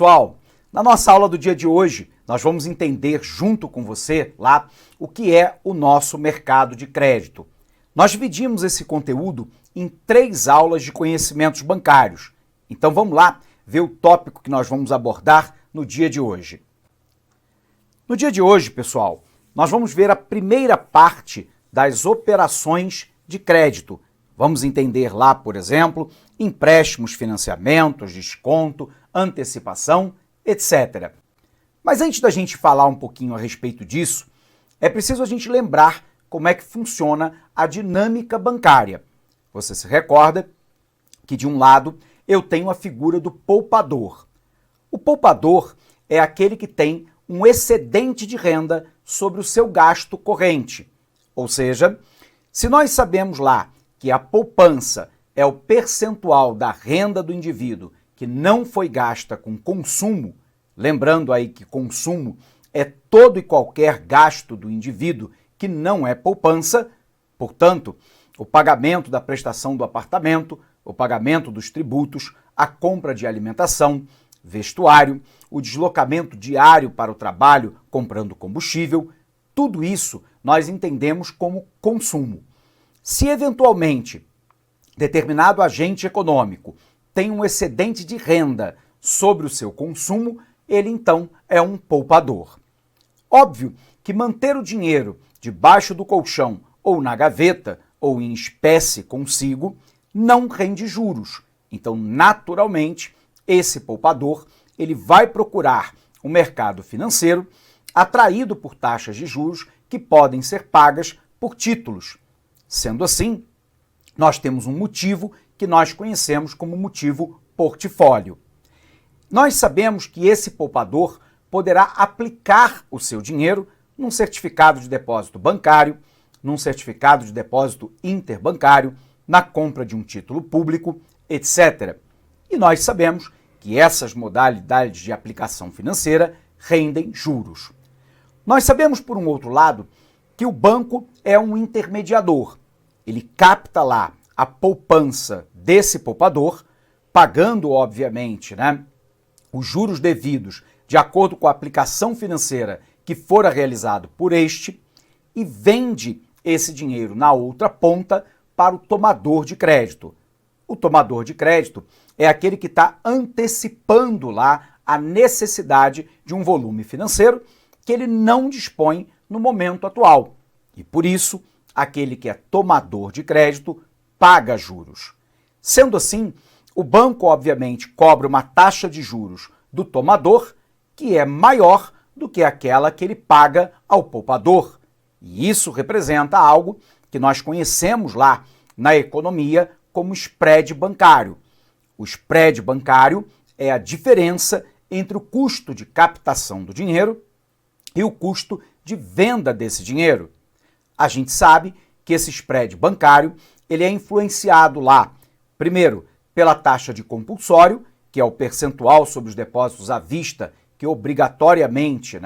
atual. Na nossa aula do dia de hoje, nós vamos entender junto com você lá o que é o nosso mercado de crédito. Nós dividimos esse conteúdo em 3 aulas de conhecimentos bancários. Então vamos lá ver o tópico que nós vamos abordar no dia de hoje. No dia de hoje, pessoal, nós vamos ver a primeira parte das operações de crédito. Vamos entender lá, por exemplo, empréstimos, financiamentos, desconto, antecipação, etc. Mas antes da gente falar um pouquinho a respeito disso, é preciso a gente lembrar como é que funciona a dinâmica bancária. Você se recorda que, de um lado, eu tenho a figura do poupador. O poupador é aquele que tem um excedente de renda sobre o seu gasto corrente. Ou seja, se nós sabemos lá que a poupança é o percentual da renda do indivíduo que não foi gasta com consumo, lembrando aí que consumo é todo e qualquer gasto do indivíduo que não é poupança, portanto, o pagamento da prestação do apartamento, o pagamento dos tributos, a compra de alimentação, vestuário, o deslocamento diário para o trabalho comprando combustível, tudo isso nós entendemos como consumo. Se eventualmente determinado agente econômico tem um excedente de renda sobre o seu consumo, ele então é um poupador. Óbvio que manter o dinheiro debaixo do colchão ou na gaveta ou em espécie consigo não rende juros. Então, naturalmente, esse poupador ele vai procurar o mercado financeiro atraído por taxas de juros que podem ser pagas por títulos. Sendo assim, nós temos um motivo que nós conhecemos como motivo portfólio. Nós sabemos que esse poupador poderá aplicar o seu dinheiro num certificado de depósito bancário, num certificado de depósito interbancário, na compra de um título público, etc. E nós sabemos que essas modalidades de aplicação financeira rendem juros. Nós sabemos, por um outro lado, que o banco é um intermediador. Ele capta lá a poupança desse poupador, pagando, obviamente, os juros devidos de acordo com a aplicação financeira que fora realizado por este, e vende esse dinheiro na outra ponta para o tomador de crédito. O tomador de crédito é aquele que está antecipando lá a necessidade de um volume financeiro que ele não dispõe no momento atual. E por isso, aquele que é tomador de crédito paga juros. Sendo assim, o banco, obviamente, cobra uma taxa de juros do tomador que é maior do que aquela que ele paga ao poupador. E isso representa algo que nós conhecemos lá na economia como spread bancário. O spread bancário é a diferença entre o custo de captação do dinheiro e o custo de venda desse dinheiro. A gente sabe que esse spread bancário ele é influenciado lá, primeiro, pela taxa de compulsório, que é o percentual sobre os depósitos à vista que obrigatoriamente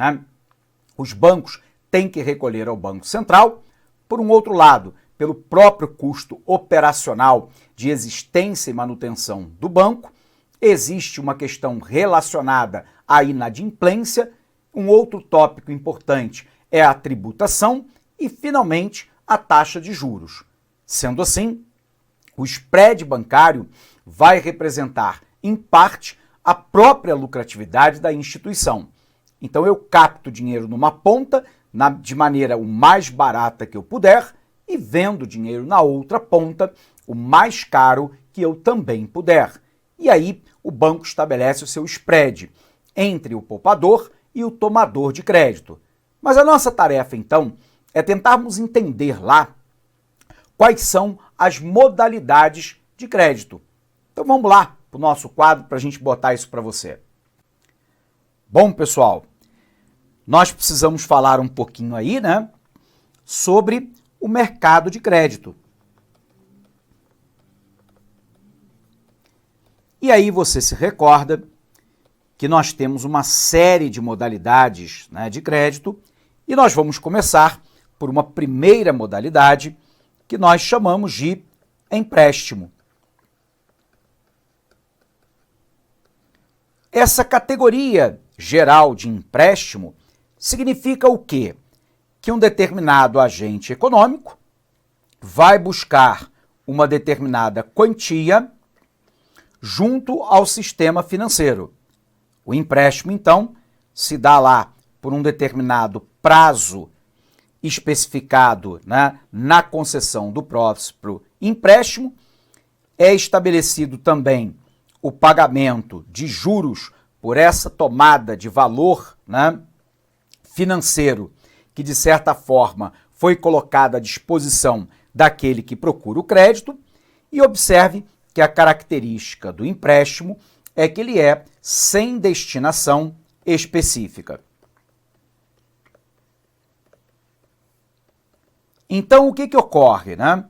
os bancos têm que recolher ao Banco Central. Por um outro lado, pelo próprio custo operacional de existência e manutenção do banco. Existe uma questão relacionada à inadimplência. Um outro tópico importante é a tributação e, finalmente, a taxa de juros. Sendo assim, o spread bancário vai representar, em parte, a própria lucratividade da instituição. Então, eu capto dinheiro numa ponta, de maneira o mais barata que eu puder, e vendo dinheiro na outra ponta, o mais caro que eu também puder. E aí, o banco estabelece o seu spread entre o poupador e o tomador de crédito. Mas a nossa tarefa, então, é tentarmos entender lá quais são as modalidades de crédito. Então vamos lá para o nosso quadro para a gente botar isso para você. Bom, pessoal, nós precisamos falar um pouquinho aí, sobre o mercado de crédito. E aí você se recorda que nós temos uma série de modalidades de crédito e nós vamos começar por uma primeira modalidade que nós chamamos de empréstimo. Essa categoria geral de empréstimo significa o quê? Que um determinado agente econômico vai buscar uma determinada quantia junto ao sistema financeiro. O empréstimo, então, se dá lá por um determinado prazo especificado, né, na concessão do próprio empréstimo. É estabelecido também o pagamento de juros por essa tomada de valor, né, financeiro que, de certa forma, foi colocada à disposição daquele que procura o crédito. E observe que a característica do empréstimo é que ele é sem destinação específica. Então, o que ocorre, né?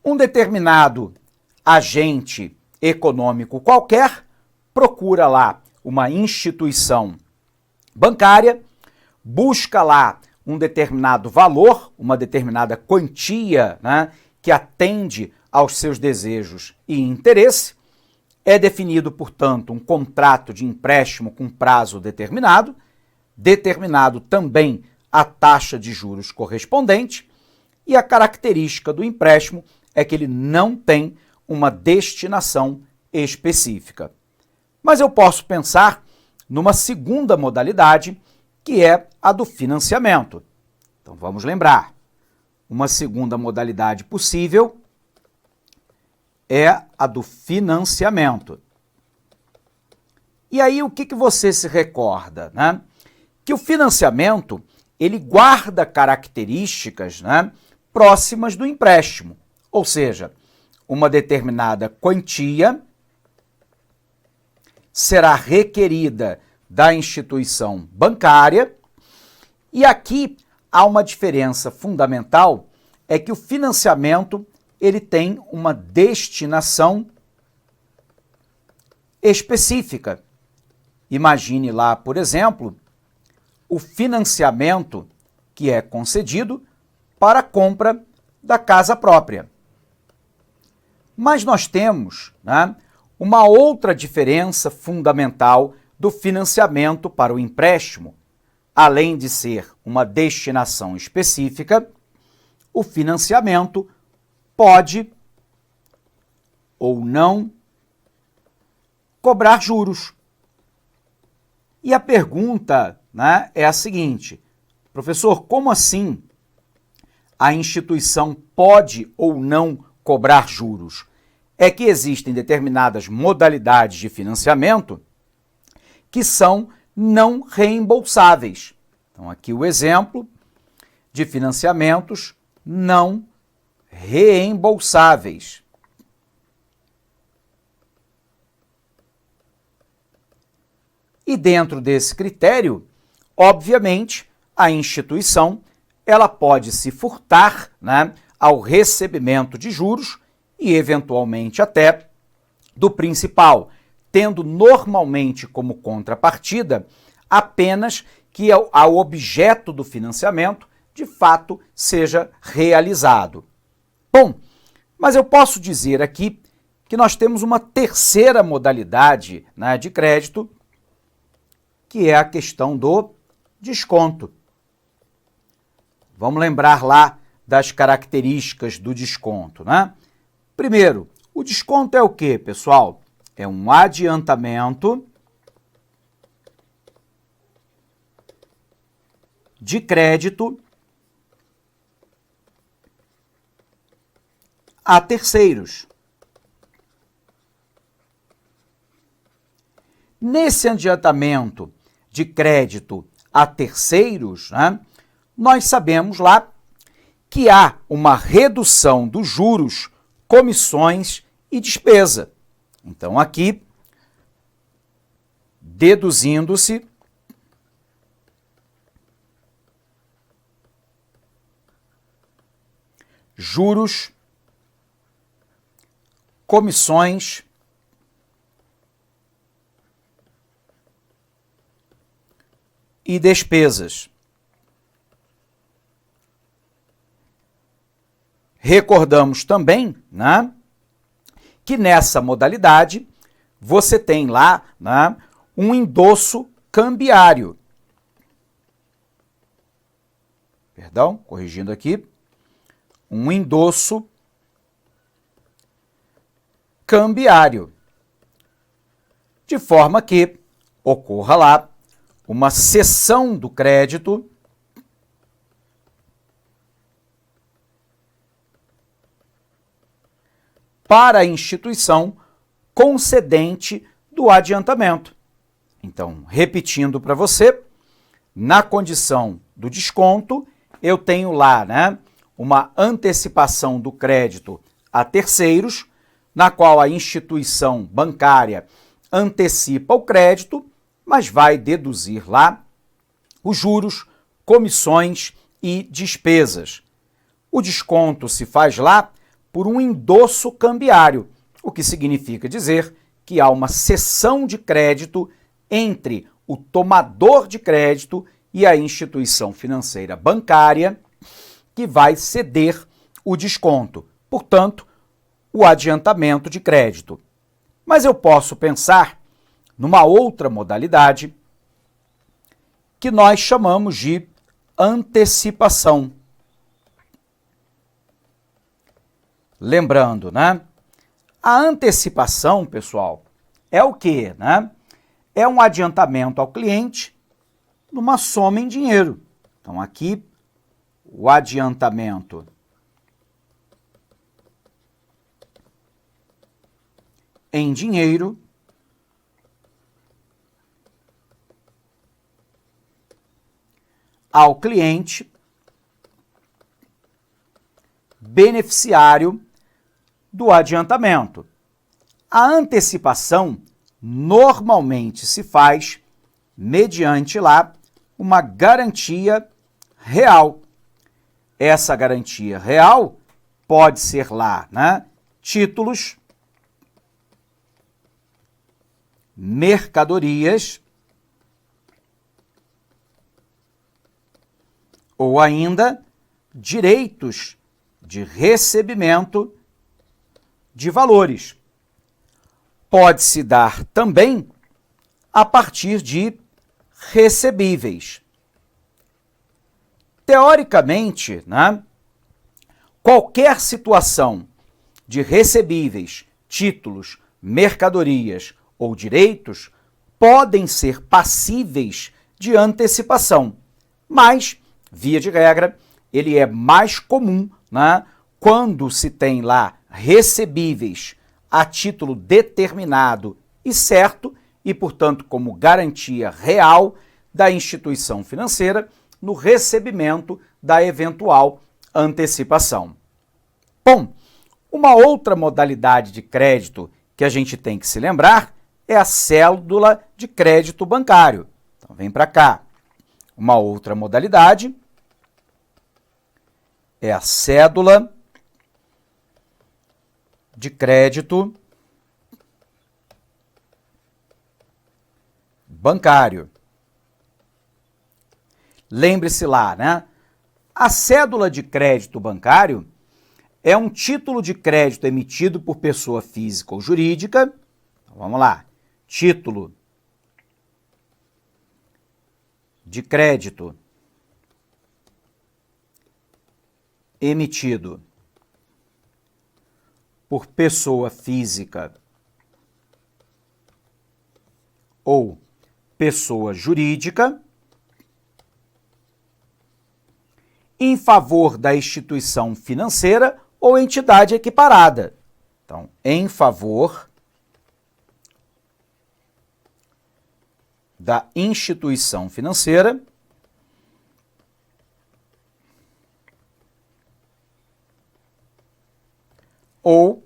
Um determinado agente econômico qualquer procura lá uma instituição bancária, busca lá um determinado valor, uma determinada quantia, né, que atende aos seus desejos e interesse. É definido, portanto, um contrato de empréstimo com prazo determinado, determinado também a taxa de juros correspondente, e a característica do empréstimo é que ele não tem uma destinação específica. Mas eu posso pensar numa segunda modalidade, que é a do financiamento. Então vamos lembrar, uma segunda modalidade possível é a do financiamento. E aí o que você se recorda, né? Que o financiamento, ele guarda características, né, próximas do empréstimo, ou seja, uma determinada quantia será requerida da instituição bancária, e aqui há uma diferença fundamental, é que o financiamento ele tem uma destinação específica. Imagine lá, por exemplo, o financiamento que é concedido para a compra da casa própria. Mas nós temos, né, uma outra diferença fundamental do financiamento para o empréstimo. Além de ser uma destinação específica, o financiamento pode ou não cobrar juros. E a pergunta, né, é a seguinte: professor, como assim a instituição pode ou não cobrar juros? É que existem determinadas modalidades de financiamento que são não reembolsáveis. Então, aqui o exemplo de financiamentos não reembolsáveis. E dentro desse critério, obviamente, a instituição ela pode se furtar, né, ao recebimento de juros e, eventualmente, até do principal, tendo normalmente como contrapartida apenas que o objeto do financiamento, de fato, seja realizado. Bom, mas eu posso dizer aqui que nós temos uma terceira modalidade, né, de crédito, que é a questão do desconto. Vamos lembrar lá das características do desconto, né? Primeiro, o desconto é o quê, pessoal? É um adiantamento de crédito a terceiros. Nesse adiantamento de crédito a terceiros, né, nós sabemos lá que há uma redução dos juros, comissões e despesa. Então, aqui, deduzindo-se juros, comissões e despesas. Recordamos também, né, que nessa modalidade você tem lá, né, um endosso cambiário. Perdão, corrigindo aqui. Um endosso cambiário. De forma que ocorra lá uma cessão do crédito para a instituição concedente do adiantamento. Então, repetindo para você, na condição do desconto, eu tenho lá, né, uma antecipação do crédito a terceiros, na qual a instituição bancária antecipa o crédito, mas vai deduzir lá os juros, comissões e despesas. O desconto se faz lá por um endosso cambiário, o que significa dizer que há uma cessão de crédito entre o tomador de crédito e a instituição financeira bancária que vai ceder o desconto, portanto, o adiantamento de crédito. Mas eu posso pensar numa outra modalidade que nós chamamos de antecipação. Lembrando, né? A antecipação, pessoal, é o quê, né? É um adiantamento ao cliente numa soma em dinheiro. Então, aqui, o adiantamento em dinheiro ao cliente beneficiário do adiantamento. A antecipação normalmente se faz mediante lá uma garantia real. Essa garantia real pode ser lá, né, títulos, mercadorias ou ainda direitos de recebimento de valores. Pode-se dar também a partir de recebíveis. Teoricamente, né, qualquer situação de recebíveis, títulos, mercadorias ou direitos podem ser passíveis de antecipação, mas, via de regra, ele é mais comum, né, quando se tem lá recebíveis a título determinado e certo e, portanto, como garantia real da instituição financeira no recebimento da eventual antecipação. Bom, uma outra modalidade de crédito que a gente tem que se lembrar é a cédula de crédito bancário. Então, vem para cá. Uma outra modalidade é a cédula de crédito bancário. Lembre-se lá, né? A cédula de crédito bancário é um título de crédito emitido por pessoa física ou jurídica. Então, vamos lá. Título de crédito emitido por pessoa física ou pessoa jurídica em favor da instituição financeira ou entidade equiparada. Então, em favor da instituição financeira ou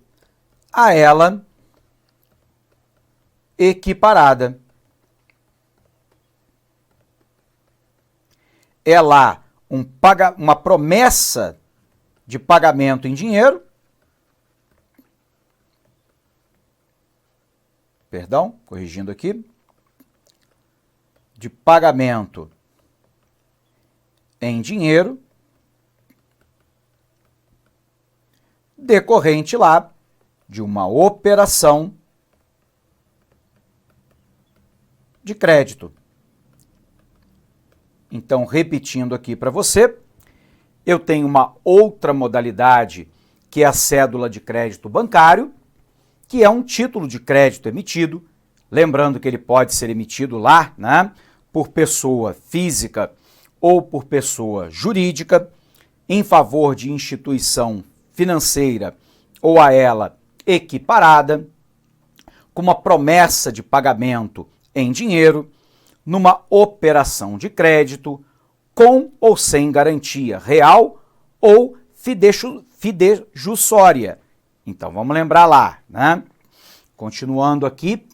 a ela equiparada. É lá uma promessa de pagamento em dinheiro, perdão, corrigindo aqui, de pagamento em dinheiro, decorrente lá de uma operação de crédito. Então, repetindo aqui para você, eu tenho uma outra modalidade que é a cédula de crédito bancário, que é um título de crédito emitido, lembrando que ele pode ser emitido lá, né, por pessoa física ou por pessoa jurídica, em favor de instituição financeira ou a ela equiparada, com uma promessa de pagamento em dinheiro, numa operação de crédito, com ou sem garantia real ou fidejussória. Então, vamos lembrar lá, né? Continuando aqui,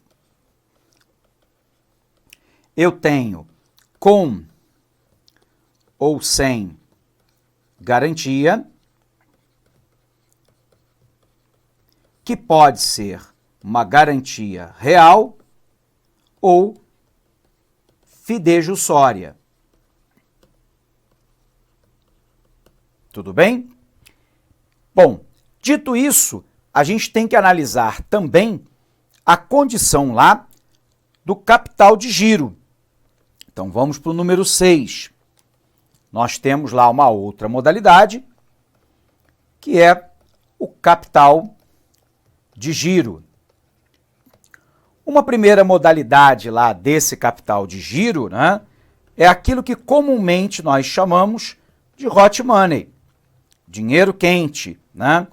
eu tenho com ou sem garantia, que pode ser uma garantia real ou fidejussória. Tudo bem? Bom, dito isso, a gente tem que analisar também a condição lá do capital de giro. Então, vamos para o número 6. Nós temos lá uma outra modalidade, que é o capital de giro. Uma primeira modalidade lá desse capital de giro, né, é aquilo que comumente nós chamamos de hot money, dinheiro quente, né?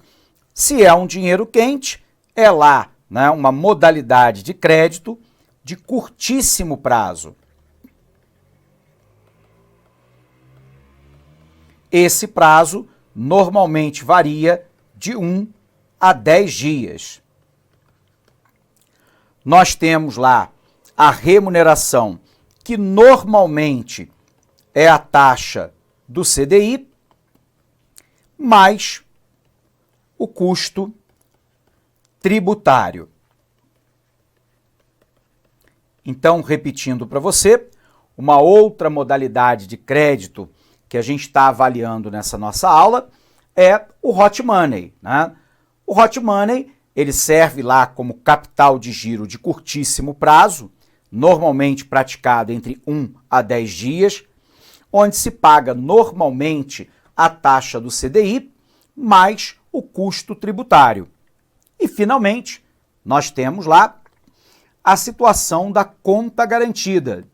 Se é um dinheiro quente, é lá, né, uma modalidade de crédito de curtíssimo prazo. Esse prazo normalmente varia de 1 a 10 dias. Nós temos lá a remuneração, que normalmente é a taxa do CDI, mais o custo tributário. Então, repetindo para você, uma outra modalidade de crédito que a gente está avaliando nessa nossa aula é o hot money, né? O hot money, ele serve lá como capital de giro de curtíssimo prazo, normalmente praticado entre 1 a 10 dias, onde se paga normalmente a taxa do CDI mais o custo tributário. E, finalmente, nós temos lá a situação da conta garantida.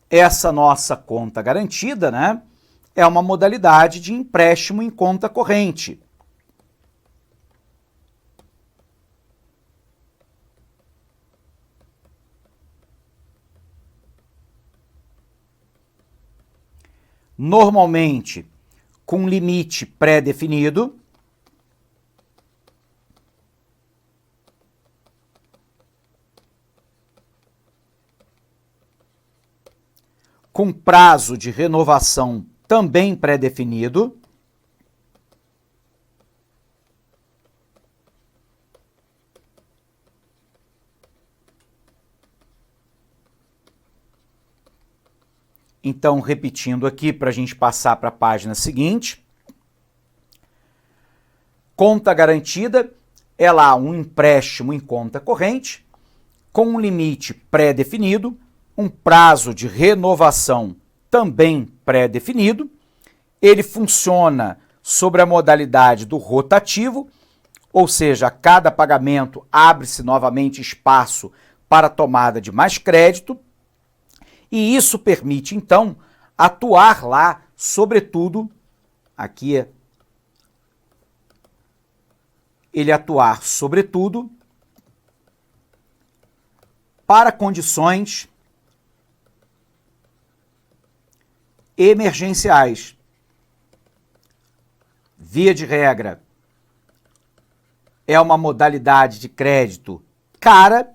Essa nossa conta garantida, né, é uma modalidade de empréstimo em conta corrente. Normalmente com limite pré-definido, com prazo de renovação também pré-definido, então, repetindo aqui para a gente passar para a página seguinte, conta garantida é lá um empréstimo em conta corrente, com um limite pré-definido, um prazo de renovação também pré-definido. Ele funciona sobre a modalidade do rotativo, ou seja, a cada pagamento abre-se novamente espaço para a tomada de mais crédito, e isso permite, então, atuar lá, sobretudo, aqui ele atuar, sobretudo, para condições emergenciais. Via de regra, é uma modalidade de crédito cara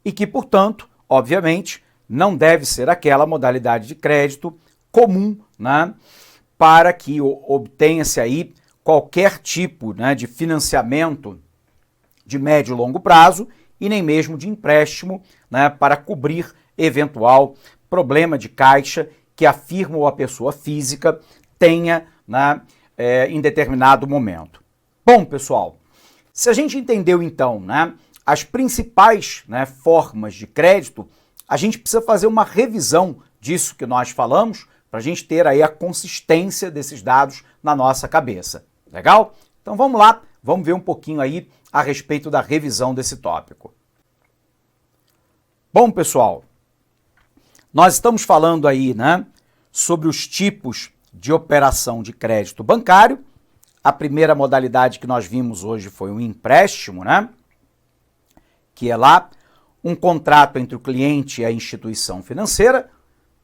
e que, portanto, obviamente, não deve ser aquela modalidade de crédito comum, né, para que obtenha-se aí qualquer tipo, né, de financiamento de médio e longo prazo e nem mesmo de empréstimo, né, para cobrir eventual problema de caixa que a firma ou a pessoa física tenha, né, em determinado momento. Bom, pessoal, se a gente entendeu então, as principais formas de crédito, a gente precisa fazer uma revisão disso que nós falamos para a gente ter aí a consistência desses dados na nossa cabeça. Legal? Então vamos lá, vamos ver um pouquinho aí a respeito da revisão desse tópico. Bom, pessoal, nós estamos falando aí, sobre os tipos de operação de crédito bancário. A primeira modalidade que nós vimos hoje foi um empréstimo, que é lá um contrato entre o cliente e a instituição financeira,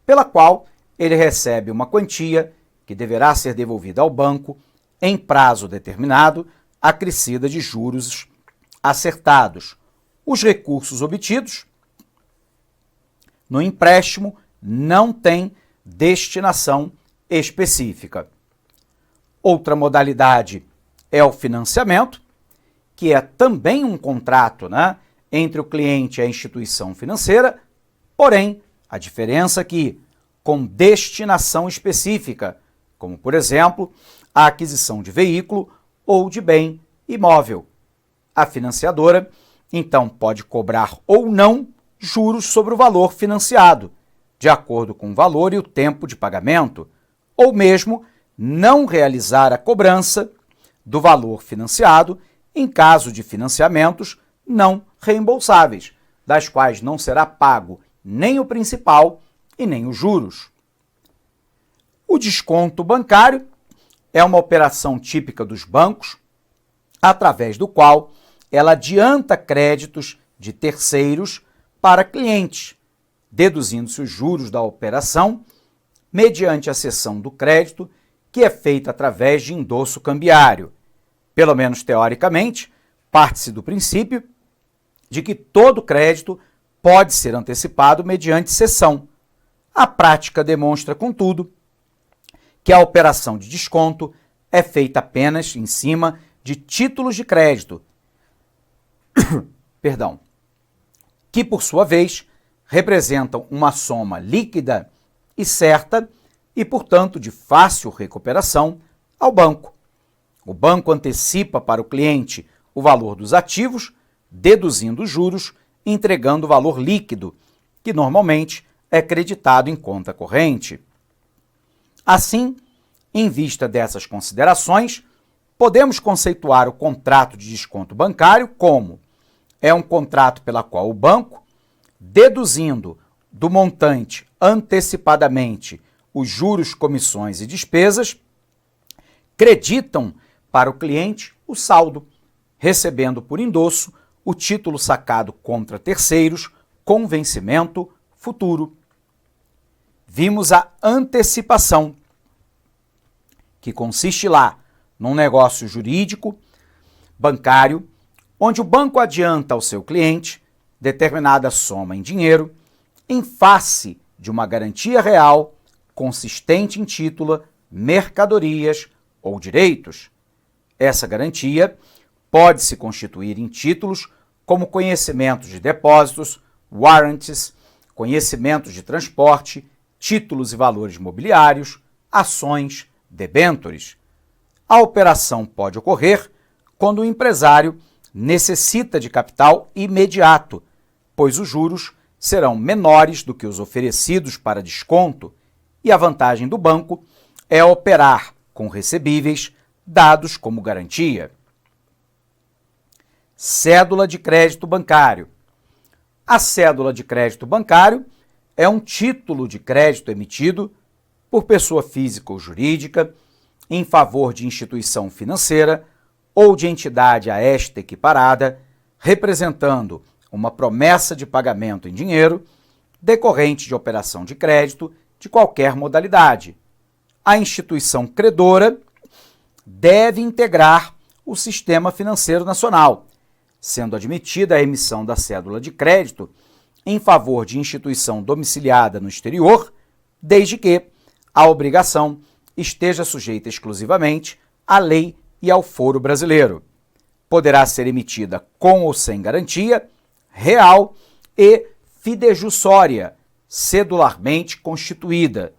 pela qual ele recebe uma quantia que deverá ser devolvida ao banco em prazo determinado, acrescida de juros acertados. Os recursos obtidos no empréstimo não têm destinação específica. Outra modalidade é o financiamento, que é também um contrato, entre o cliente e a instituição financeira, porém, a diferença aqui, com destinação específica, como, por exemplo, a aquisição de veículo ou de bem imóvel. A financiadora, então, pode cobrar ou não juros sobre o valor financiado, de acordo com o valor e o tempo de pagamento, ou mesmo não realizar a cobrança do valor financiado em caso de financiamentos não reembolsáveis, das quais não será pago nem o principal e nem os juros. O desconto bancário é uma operação típica dos bancos, através do qual ela adianta créditos de terceiros para clientes, deduzindo-se os juros da operação mediante a cessão do crédito, que é feita através de endosso cambiário. Pelo menos teoricamente, parte-se do princípio de que todo crédito pode ser antecipado mediante cessão. A prática demonstra, contudo, que a operação de desconto é feita apenas em cima de títulos de crédito, que por sua vez representam uma soma líquida e certa e, portanto, de fácil recuperação ao banco. O banco antecipa para o cliente o valor dos ativos, deduzindo os juros, entregando o valor líquido, que normalmente é creditado em conta corrente. Assim, em vista dessas considerações, podemos conceituar o contrato de desconto bancário como um contrato pela qual o banco, deduzindo do montante antecipadamente os juros, comissões e despesas, creditam para o cliente o saldo, recebendo por endosso o título sacado contra terceiros com vencimento futuro. Vimos a antecipação, que consiste lá num negócio jurídico bancário, onde o banco adianta ao seu cliente determinada soma em dinheiro em face de uma garantia real consistente em título, mercadorias ou direitos. Essa garantia pode se constituir em títulos como conhecimentos de depósitos, warrants, conhecimentos de transporte, títulos e valores mobiliários, ações, debêntures. A operação pode ocorrer quando o empresário necessita de capital imediato, pois os juros serão menores do que os oferecidos para desconto e a vantagem do banco é operar com recebíveis dados como garantia. Cédula de crédito bancário. A cédula de crédito bancário é um título de crédito emitido por pessoa física ou jurídica em favor de instituição financeira ou de entidade a esta equiparada, representando uma promessa de pagamento em dinheiro decorrente de operação de crédito de qualquer modalidade. A instituição credora deve integrar o sistema financeiro nacional, sendo admitida a emissão da cédula de crédito em favor de instituição domiciliada no exterior, desde que a obrigação esteja sujeita exclusivamente à lei e ao foro brasileiro. Poderá ser emitida com ou sem garantia, real e fidejussória, cedularmente constituída.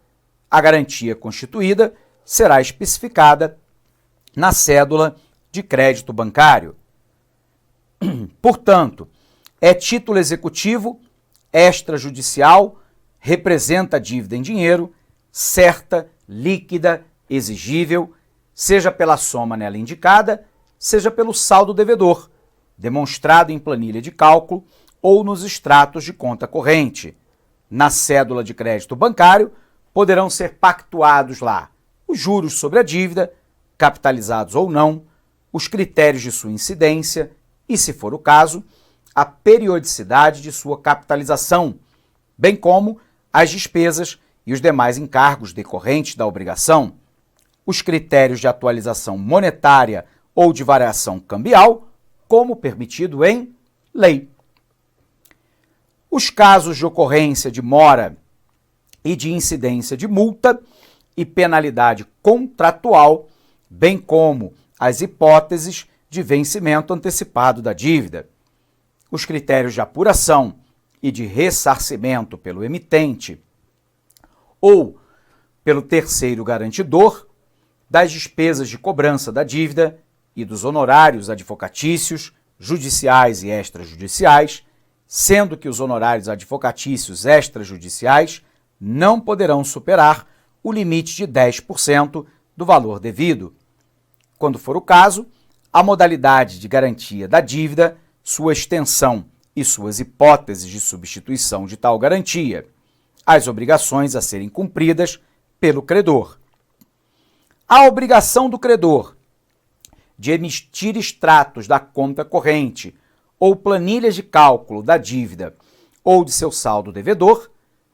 A garantia constituída será especificada na cédula de de crédito bancário. Portanto, é título executivo, extrajudicial, representa dívida em dinheiro, certa, líquida, exigível, seja pela soma nela indicada, seja pelo saldo devedor, demonstrado em planilha de cálculo ou nos extratos de conta corrente. Na cédula de crédito bancário, poderão ser pactuados lá os juros sobre a dívida, capitalizados ou não, os critérios de sua incidência e, se for o caso, a periodicidade de sua capitalização, bem como as despesas e os demais encargos decorrentes da obrigação, os critérios de atualização monetária ou de variação cambial, como permitido em lei. Os casos de ocorrência de mora e de incidência de multa e penalidade contratual, bem como as hipóteses de vencimento antecipado da dívida, os critérios de apuração e de ressarcimento pelo emitente ou pelo terceiro garantidor das despesas de cobrança da dívida e dos honorários advocatícios, judiciais e extrajudiciais, sendo que os honorários advocatícios extrajudiciais não poderão superar o limite de 10% do valor devido. Quando for o caso, a modalidade de garantia da dívida, sua extensão e suas hipóteses de substituição de tal garantia, as obrigações a serem cumpridas pelo credor. A obrigação do credor de emitir extratos da conta corrente ou planilhas de cálculo da dívida ou de seu saldo devedor,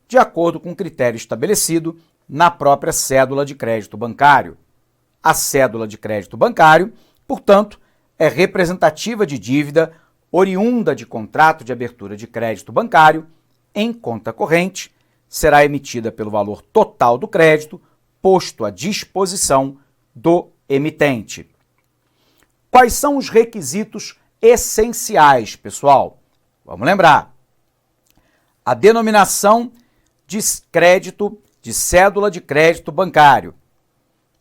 de acordo com o critério estabelecido na própria cédula de crédito bancário. A cédula de crédito bancário, portanto, é representativa de dívida oriunda de contrato de abertura de crédito bancário em conta corrente, será emitida pelo valor total do crédito posto à disposição do emitente. Quais são os requisitos essenciais, pessoal? Vamos lembrar. A denominação de crédito de cédula de crédito bancário.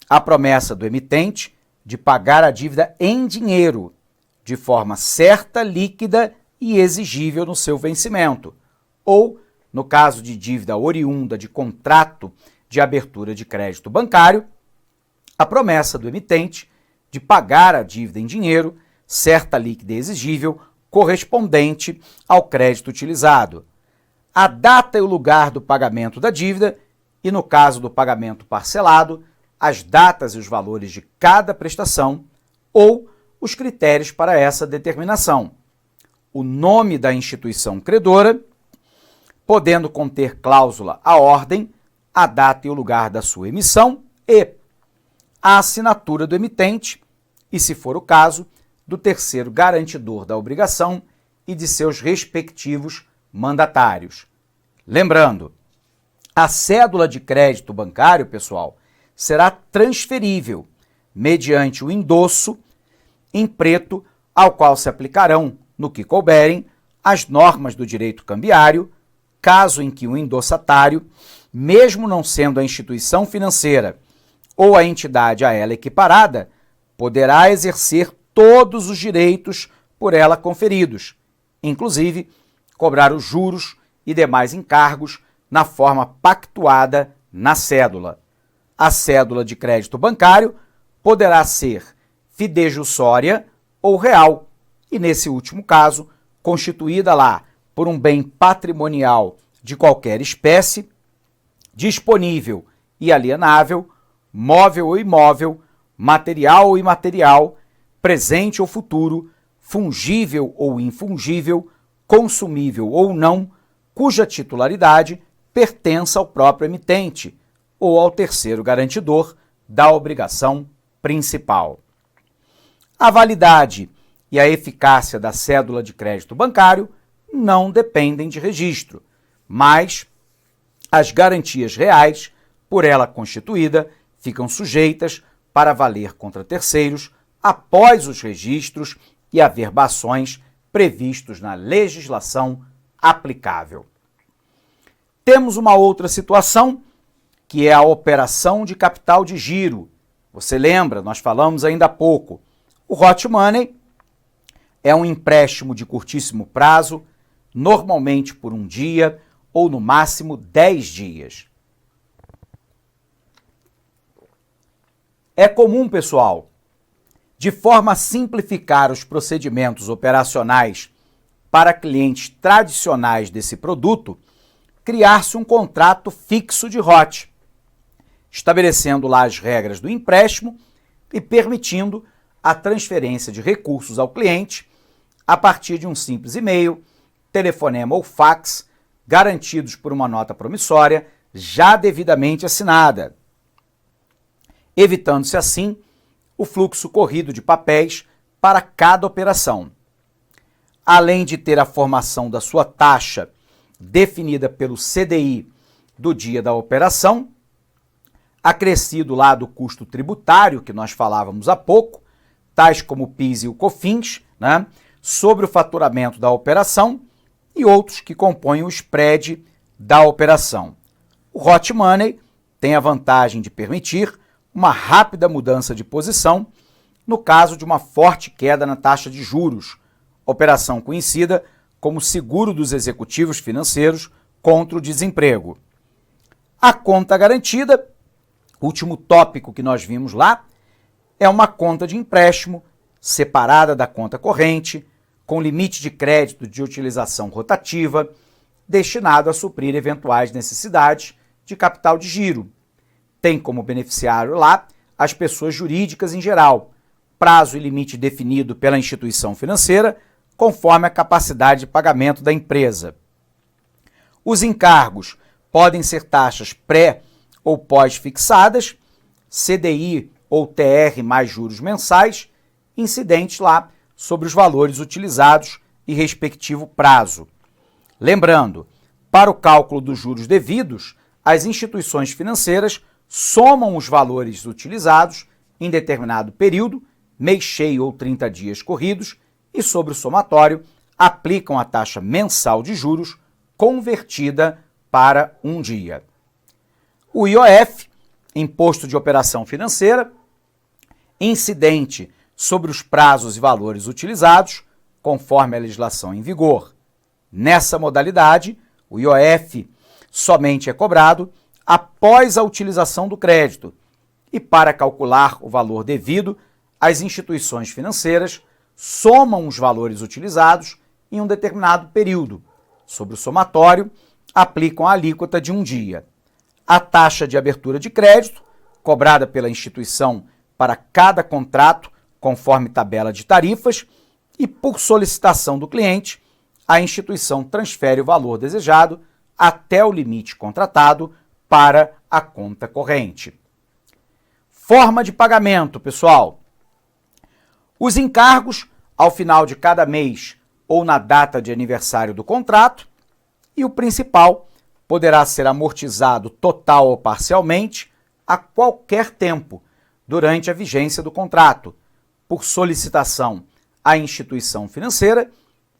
A promessa do emitente de pagar a dívida em dinheiro, de forma certa, líquida e exigível no seu vencimento. Ou, no caso de dívida oriunda de contrato de abertura de crédito bancário, a promessa do emitente de pagar a dívida em dinheiro, certa, líquida e exigível, correspondente ao crédito utilizado. A data e o lugar do pagamento da dívida e, no caso do pagamento parcelado, as datas e os valores de cada prestação ou os critérios para essa determinação. O nome da instituição credora, podendo conter cláusula à ordem, a data e o lugar da sua emissão e a assinatura do emitente e, se for o caso, do terceiro garantidor da obrigação e de seus respectivos mandatários. Lembrando, a cédula de crédito bancário, pessoal, será transferível mediante o endosso em preto ao qual se aplicarão, no que couberem, as normas do direito cambiário, caso em que o endossatário, mesmo não sendo a instituição financeira ou a entidade a ela equiparada, poderá exercer todos os direitos por ela conferidos, inclusive cobrar os juros e demais encargos na forma pactuada na cédula. A cédula de crédito bancário poderá ser fidejussória ou real, e nesse último caso, constituída lá por um bem patrimonial de qualquer espécie, disponível e alienável, móvel ou imóvel, material ou imaterial, presente ou futuro, fungível ou infungível, consumível ou não, cuja titularidade pertença ao próprio emitente ou ao terceiro garantidor da obrigação principal. A validade e a eficácia da cédula de crédito bancário não dependem de registro, mas as garantias reais, por ela constituída, ficam sujeitas para valer contra terceiros após os registros e averbações previstos na legislação aplicável. Temos uma outra situação, que é a operação de capital de giro. Você lembra, nós falamos ainda há pouco, O Hot Money é um empréstimo de curtíssimo prazo, normalmente por um dia ou no máximo 10 dias. É comum, pessoal, de forma a simplificar os procedimentos operacionais para clientes tradicionais desse produto, criar-se um contrato fixo de Hot, estabelecendo lá as regras do empréstimo e permitindo a transferência de recursos ao cliente a partir de um simples e-mail, telefonema ou fax, garantidos por uma nota promissória já devidamente assinada, evitando-se assim o fluxo corrido de papéis para cada operação. Além de ter a formação da sua taxa definida pelo CDI do dia da operação, acrescido lá do custo tributário que nós falávamos há pouco, tais como o PIS e o COFINS, né, sobre o faturamento da operação e outros que compõem o spread da operação. O Hot Money tem a vantagem de permitir uma rápida mudança de posição no caso de uma forte queda na taxa de juros, operação conhecida como seguro dos executivos financeiros contra o desemprego. A conta garantida, último tópico que nós vimos lá, é uma conta de empréstimo separada da conta corrente, com limite de crédito de utilização rotativa, destinado a suprir eventuais necessidades de capital de giro. Tem como beneficiário lá as pessoas jurídicas em geral, prazo e limite definido pela instituição financeira, conforme a capacidade de pagamento da empresa. Os encargos podem ser taxas pré ou pós-fixadas, CDI ou TR mais juros mensais, incidentes lá sobre os valores utilizados e respectivo prazo. Lembrando, para o cálculo dos juros devidos, as instituições financeiras somam os valores utilizados em determinado período, mês cheio ou 30 dias corridos, e sobre o somatório aplicam a taxa mensal de juros convertida para um dia. O IOF, Imposto de Operação Financeira, incidente sobre os prazos e valores utilizados, conforme a legislação em vigor. Nessa modalidade, o IOF somente é cobrado após a utilização do crédito e, para calcular o valor devido, as instituições financeiras somam os valores utilizados em um determinado período. Sobre o somatório, aplicam a alíquota de um dia. A taxa de abertura de crédito, cobrada pela instituição para cada contrato, conforme tabela de tarifas, e por solicitação do cliente, a instituição transfere o valor desejado até o limite contratado para a conta corrente. Forma de pagamento, pessoal. Os encargos, ao final de cada mês ou na data de aniversário do contrato, e o principal poderá ser amortizado total ou parcialmente a qualquer tempo durante a vigência do contrato, por solicitação à instituição financeira,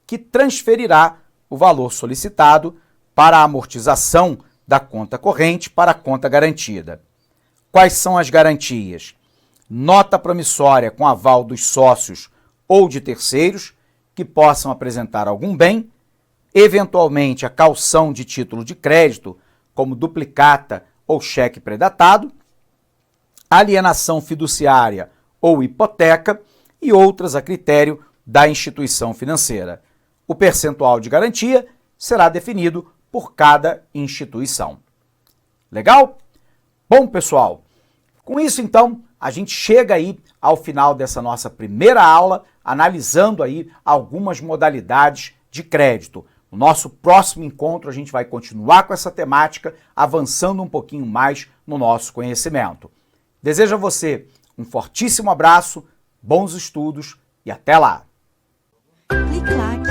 que transferirá o valor solicitado para a amortização da conta corrente para a conta garantida. Quais são as garantias? Nota promissória com aval dos sócios ou de terceiros que possam apresentar algum bem, eventualmente a caução de título de crédito, como duplicata ou cheque predatado, alienação fiduciária ou hipoteca e outras a critério da instituição financeira. O percentual de garantia será definido por cada instituição. Legal? Bom, pessoal, com isso então a gente chega aí ao final dessa nossa primeira aula, analisando aí algumas modalidades de crédito. No nosso próximo encontro a gente vai continuar com essa temática, avançando um pouquinho mais no nosso conhecimento. Desejo a você um fortíssimo abraço, bons estudos e até lá! Clique lá